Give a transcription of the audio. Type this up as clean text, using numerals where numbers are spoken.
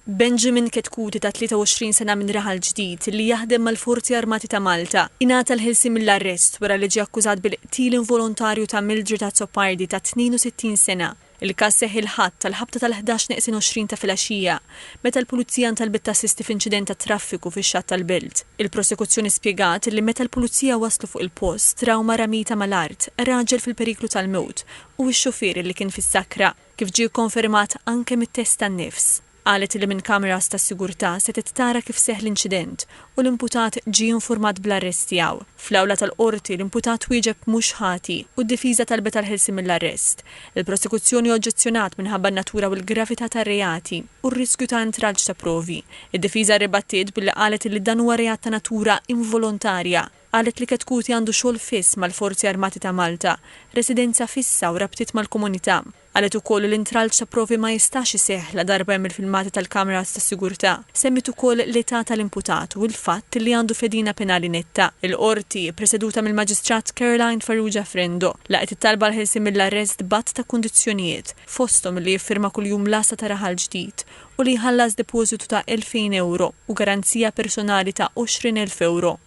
Benjamin Ketkuti ta' 23 sena minn Raħal Ġdid li jaħdem mal-Forzi Armati ta' Malta ingħata l-ħilsi mill-arrest wara li ġie akkużat bil-qtil involontarju ta' Mildred Azzopardi ta' 62 sena. Il-każ seħħ il-ħadd tal-ħabta tal-11:20 ta' filgħaxija meta l-pulizija ntalbet tassisti f'inċident ta' traffiku fix-xatt tal-Belt. Il-prosekuzzjoni spjegat li meta l-pulizija waslu fuq il-post trawma ramita mal-art raġel fil-periklu tal-mewt u x-xufier li kien fis-sakra kif ġie konfermat anke mit-test tan-nifs. Qalet li minn kameras tas-sigurtà se tittara kif seħħ l-inċident u l-imputat ġie infurmat bl-arrest tiegħu. Fl-awla tal-qorti l-imputat wieġeb mhux ħati u d-difiża talbet tal-ħilsi mill-arrest. Il-prosekuzzjoni oġġezzjonat minħabba n-natura u l-gravità tar-reati u r-riskju ta' intraġġ ta' provi. Id-difiża ribattiet billi qalet li dan huwa reat ta' natura involontarja. Qalet li Ketkuti għandu xogħol fiss mal-Forzi Armati ta' Malta, residenza fissa u rabtiet mal-komunità. Qalet ukoll l-intralġ ta' provi ma jistax iseħħ la darba hemm il-filmati tal-kameras tas-sigurtà. Semmit ukoll l-età tal-imputat u l-fatt li għandu fedina penali netta. Il-qorti preseduta mill-Maġistrat Caroline Farrugia Frendo laqgħet it-talba l-ħilsi mill-arrest b'att ta' kundizzjonijiet fosthom li jiffirma kuljum l-asta ta' Raħal Ġdid u li jħallas depożitu ta' 2000 euro u garanzija personali ta' 20,000 euro.